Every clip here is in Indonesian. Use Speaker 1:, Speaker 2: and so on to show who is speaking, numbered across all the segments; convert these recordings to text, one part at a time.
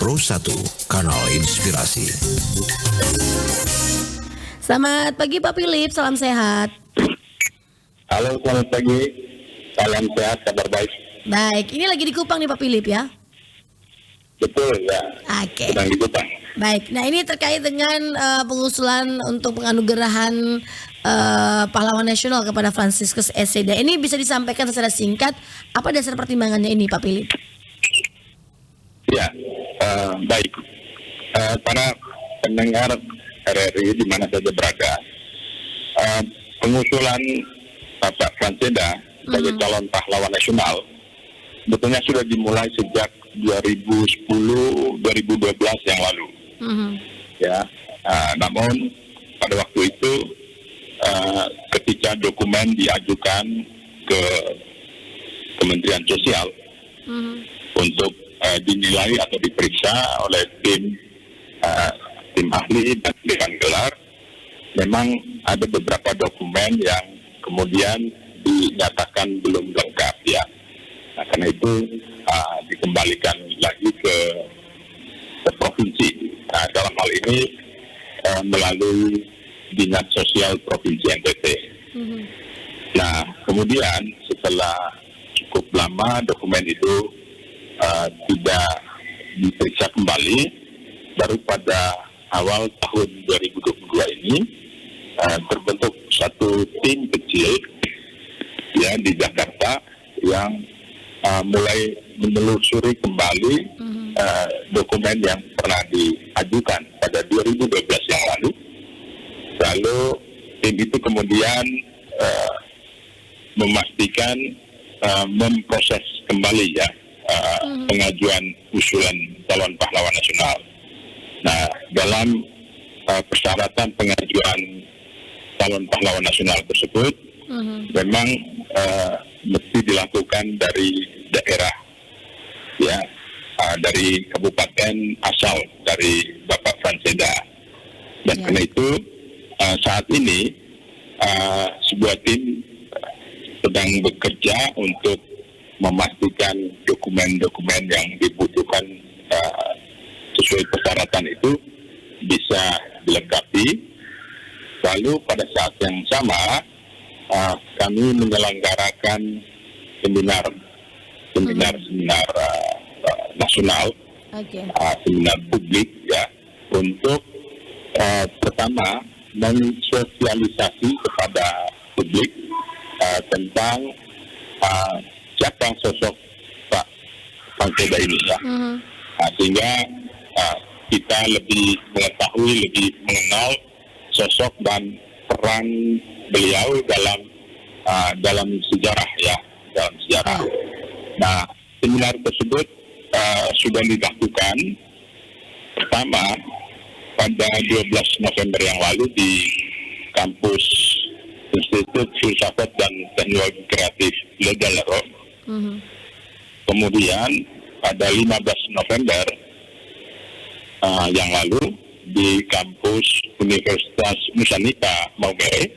Speaker 1: Pro 1, kanal inspirasi.
Speaker 2: Selamat pagi Pak Philip, salam sehat.
Speaker 3: Halo, selamat pagi. Salam sehat, kabar baik.
Speaker 2: Baik, ini lagi di Kupang nih Pak Philip ya?
Speaker 3: Betul ya.
Speaker 2: Oke.
Speaker 3: Sedang di Kupang.
Speaker 2: Baik, nah ini terkait dengan pengusulan untuk penganugerahan pahlawan nasional kepada Franciscus Esseda. Ini bisa disampaikan secara singkat, apa dasar pertimbangannya ini Pak Philip?
Speaker 3: Ya, baik. Para pendengar RRI di mana saja berada, pengusulan Bapak Franciscus sebagai calon pahlawan nasional sebetulnya sudah dimulai sejak 2010-2012 yang lalu. Ya, namun pada waktu itu ketika dokumen diajukan ke Kementerian Sosial untuk dinilai atau diperiksa oleh tim ahli dan dewan gelar, memang ada beberapa dokumen yang kemudian dinyatakan belum lengkap ya. Nah, karena itu dikembalikan lagi ke provinsi. Nah, dalam hal ini melalui Dinas Sosial Provinsi NTT. Nah, kemudian setelah cukup lama dokumen itu tidak diperiksa kembali, baru pada awal tahun 2022 ini terbentuk satu tim kecil ya di Jakarta yang mulai menelusuri kembali dokumen yang pernah diajukan pada 2012 yang lalu. Lalu tim itu kemudian memastikan memproses kembali ya pengajuan usulan calon pahlawan nasional. Nah, dalam persyaratan pengajuan calon pahlawan nasional tersebut memang mesti dilakukan dari daerah ya, dari kabupaten asal dari Bapak Franciscus. Dan karena itu saat ini sebuah tim sedang bekerja untuk memastikan dokumen-dokumen yang dibutuhkan sesuai persyaratan itu bisa dilengkapi. Lalu pada saat yang sama kami menyelenggarakan seminar nasional, seminar publik ya, untuk pertama mensosialisasi kepada publik tentang siapa sosok Pak Franciscus ini ya. Sehingga kita lebih mengetahui, lebih mengenal sosok dan peran beliau dalam sejarah ya, dalam sejarah. Nah, seminar tersebut sudah dilakukan pertama pada 12 November yang lalu di kampus Institut Filsafat dan Teknologi Kreatif Legalero. Kemudian pada 15 November yang lalu di kampus Universitas Nusanita Maumere,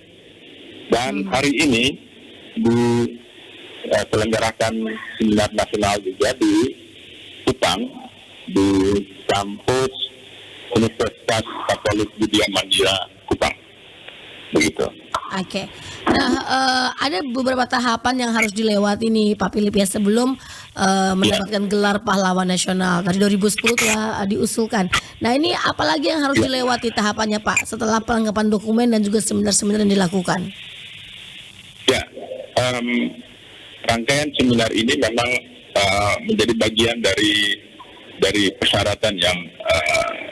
Speaker 3: dan hari ini diselenggarakan seminar nasional juga di Kupang di kampus Universitas Katolik Widya Mandira Kupang, begitu.
Speaker 2: Oke. Nah, ada beberapa tahapan yang harus dilewati nih Pak Philip ya sebelum mendapatkan gelar pahlawan nasional. Tadi 2010 telah diusulkan. Nah, ini apalagi yang harus dilewati tahapannya Pak setelah pelengkapan dokumen dan juga seminar-seminar yang dilakukan? Ya,
Speaker 3: rangkaian seminar ini memang menjadi bagian dari persyaratan yang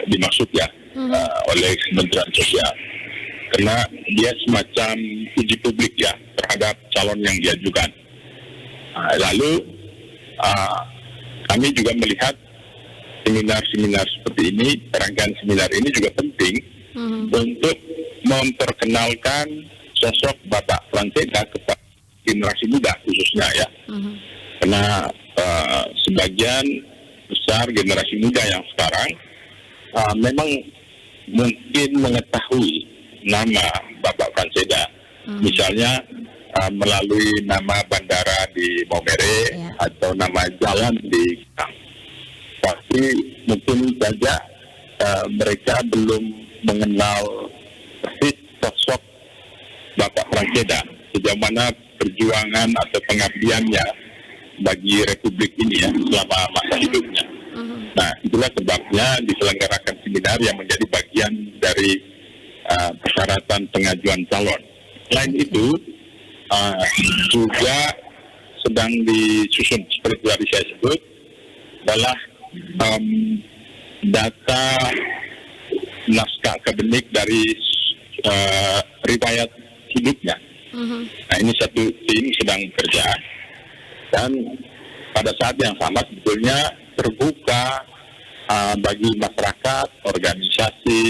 Speaker 3: dimaksud ya oleh Kementerian Sosial. Karena dia semacam uji publik ya terhadap calon yang diajukan. Lalu kami juga melihat seminar-seminar seperti ini, rangkaian seminar ini juga penting untuk memperkenalkan sosok Bapak Franciscus kepada generasi muda khususnya ya. Karena sebagian besar generasi muda yang sekarang memang mungkin mengetahui nama Bapak Franciscus, misalnya melalui nama bandara di Maumere atau nama jalan di Kupang. tapi mungkin saja mereka belum mengenal persis sosok Bapak Pranceda, sejauh mana perjuangan atau pengabdiannya bagi Republik ini ya selama masa hidupnya. Nah, itulah sebabnya diselenggarakan seminar yang menjadi bagian dari persyaratan pengajuan calon. Selain itu, juga sedang disusun seperti tadi saya sebut adalah data naskah akademik dari riwayat hidupnya. Nah, ini satu tim sedang kerja, dan pada saat yang sama sebetulnya terbuka bagi masyarakat, organisasi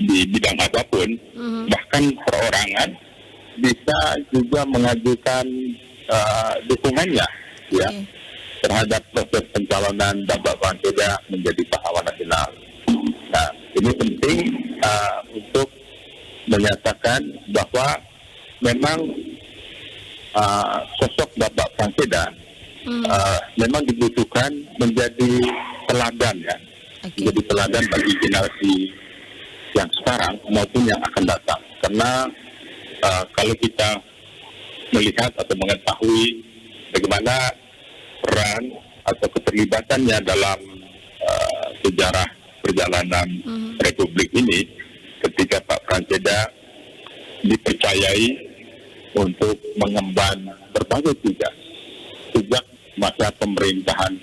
Speaker 3: di bidang apapun, bahkan perorangan bisa juga mengajukan dukungannya ya terhadap proses pencalonan Bapak Pranceda menjadi pahlawan nasional. Nah, ini penting untuk menyatakan bahwa memang sosok Bapak Pranceda memang dibutuhkan menjadi teladan ya, menjadi teladan bagi generasi yang sekarang maupun yang akan datang. Karena kalau kita melihat atau mengetahui bagaimana peran atau keterlibatannya dalam sejarah perjalanan Republik ini, ketika Pak Pranceda dipercayai untuk mengemban berbagai tugas sejak masa pemerintahan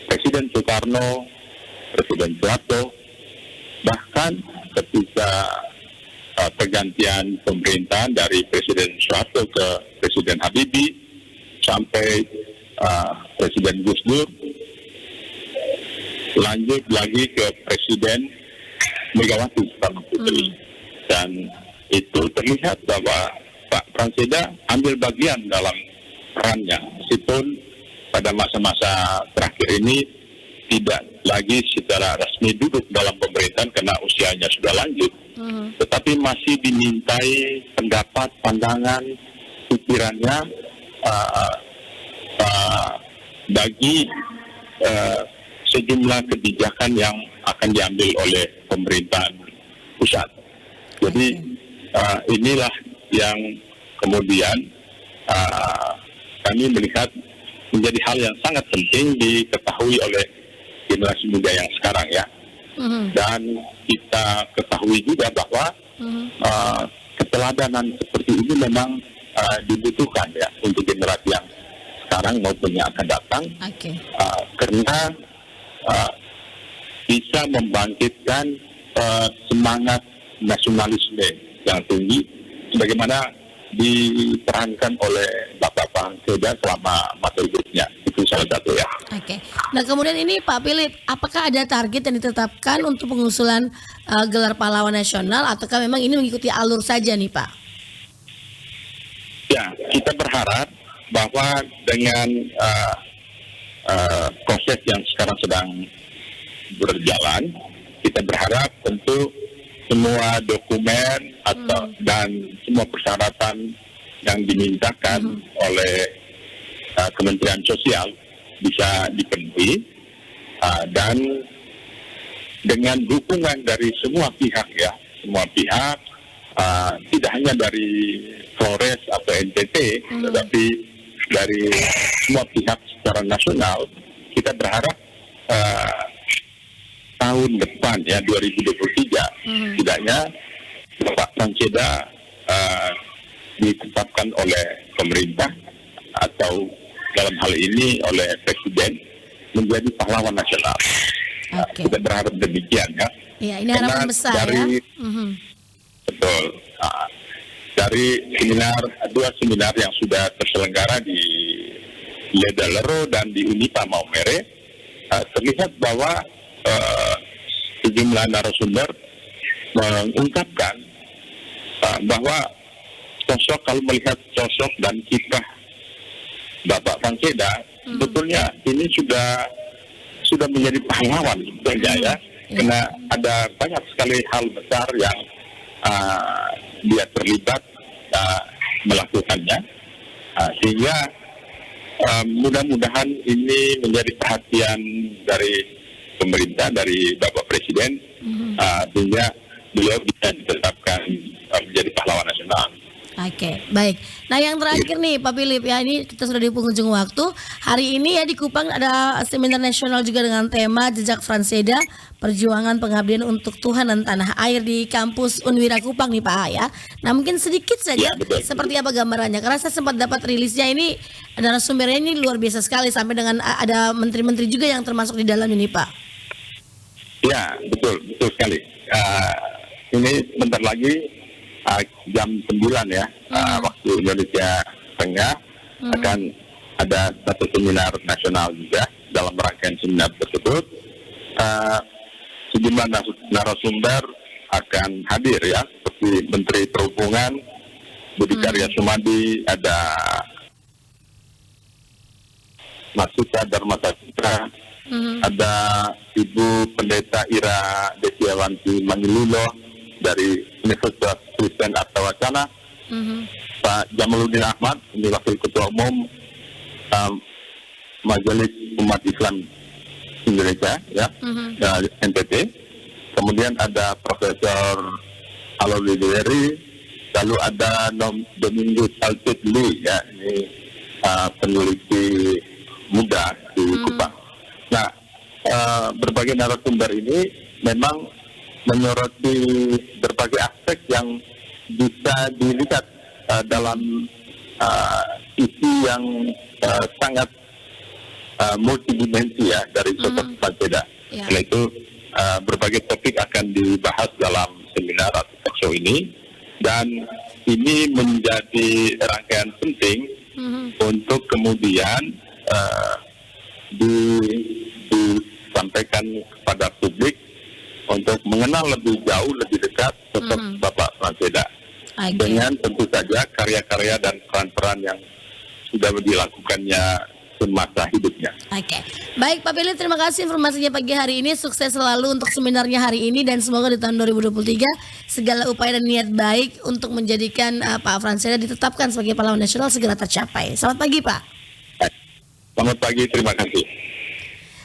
Speaker 3: Presiden Soekarno, Presiden Soeharto, bahkan ketika pergantian pemerintahan dari Presiden Soeharto ke Presiden Habibie sampai Presiden Gus Dur, lanjut lagi ke Presiden Megawati Soekarno Putri. Dan itu terlihat bahwa Pak Pranceda ambil bagian dalam perannya, meskipun pada masa-masa terakhir ini tidak lagi secara resmi duduk dalam pemerintahan karena usianya sudah lanjut, tetapi masih dimintai pendapat, pandangan, pikirannya bagi sejumlah kebijakan yang akan diambil oleh pemerintahan pusat. Jadi inilah yang kemudian kami melihat menjadi hal yang sangat penting diketahui oleh generasi muda yang sekarang ya. Dan kita ketahui juga bahwa keteladanan seperti ini memang dibutuhkan ya untuk generasi yang sekarang maupun yang akan datang. Karena bisa membangkitkan semangat nasionalisme yang tinggi sebagaimana diperankan oleh Bapak Pranceda selama masa hidupnya. Itu salah satu ya.
Speaker 2: Nah kemudian ini Pak Philip, apakah ada target yang ditetapkan untuk pengusulan gelar pahlawan nasional ataukah memang ini mengikuti alur saja nih Pak?
Speaker 3: Ya, kita berharap bahwa dengan proses yang sekarang sedang berjalan, kita berharap tentu semua dokumen atau dan semua persyaratan yang dimintakan oleh Kementerian Sosial bisa dipenuhi dan dengan dukungan dari semua pihak ya, semua pihak tidak hanya dari Flores atau NTT, tetapi dari semua pihak secara nasional. Kita berharap tahun depan ya 2023 tidaknya Bapak Pranceda ditetapkan oleh pemerintah atau dalam hal ini oleh Presiden menjadi pahlawan nasional. Kita berharap demikian ya.
Speaker 2: Iya, ini harapan besar
Speaker 3: dari,
Speaker 2: ya.
Speaker 3: Betul. Dari dua seminar yang sudah terselenggara di Ledalero dan di Unipa Maumere, terlihat bahwa sejumlah narasumber mengungkapkan bahwa kalau melihat sosok dan kiprah Bapak Pranceda, sebetulnya ini sudah menjadi pahlawan sebetulnya ya, karena ada banyak sekali hal besar yang dia terlibat melakukannya, sehingga mudah-mudahan ini menjadi perhatian dari pemerintah, dari Bapak Presiden, sehingga beliau bisa ditetapkan menjadi pahlawan nasional.
Speaker 2: Oke, baik. Nah, yang terakhir nih Pak Philip, ya ini kita sudah di penghujung waktu. Hari ini ya di Kupang ada seminar nasional juga dengan tema Jejak Franseda, Perjuangan Pengabdian untuk Tuhan dan Tanah Air di kampus Unwira Kupang nih Pak ya. Nah, mungkin sedikit saja
Speaker 3: Ya, betul.
Speaker 2: seperti apa gambarannya. Karena saya sempat dapat rilisnya ini, narasumbernya ini luar biasa sekali sampai dengan ada menteri-menteri juga yang termasuk di dalam ini Pak.
Speaker 3: Ya, betul sekali. Ini sebentar lagi jam 9 ya, waktu Indonesia Tengah akan ada satu seminar nasional juga. Dalam rangkaian seminar tersebut, sejumlah narasumber akan hadir ya, seperti Menteri Perhubungan Budi Karya Sumadi, ada Mas Suta Dharma Sastra, ada Ibu Pendeta Ira Desiawanti Mangilulo dari Universitas Kristen Artawacana, Pak Jamaluddin Ahmad, ini Wakil Ketua Umum Majelis Umat Islam Indonesia, ya, NTT. Kemudian ada Profesor Aloli Dewi, lalu ada Domingus Alcetli, ya, ini peneliti muda di Kupang. Nah, berbagai narasumber ini memang menyoroti berbagai aspek yang bisa dilihat dalam isi yang sangat multidimensi ya dari sosok Franseda.
Speaker 2: Ya.
Speaker 3: Karena itu berbagai topik akan dibahas dalam seminar atau talkshow ini, dan ini menjadi rangkaian penting untuk kemudian disampaikan kepada publik untuk mengenal lebih jauh, lebih dekat sosok Bapak Franseda. Dengan tentu saja karya-karya dan peran-peran yang sudah dilakukannya semasa hidupnya.
Speaker 2: Oke, baik Pak Philip, terima kasih informasinya pagi hari ini. Sukses selalu untuk seminarnya hari ini, dan semoga di tahun 2023 segala upaya dan niat baik untuk menjadikan Pak Franseda ditetapkan sebagai pahlawan nasional segera tercapai. Selamat pagi Pak.
Speaker 3: Selamat pagi, terima kasih.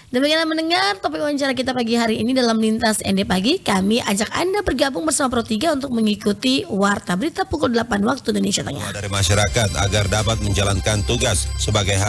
Speaker 2: Demikianlah mendengar topik wawancara kita pagi hari ini dalam Lintas ND Pagi. Kami ajak Anda bergabung bersama Pro 3 untuk mengikuti Warta Berita pukul 8 waktu Indonesia Tengah.
Speaker 1: Dari masyarakat agar dapat menjalankan tugas sebagai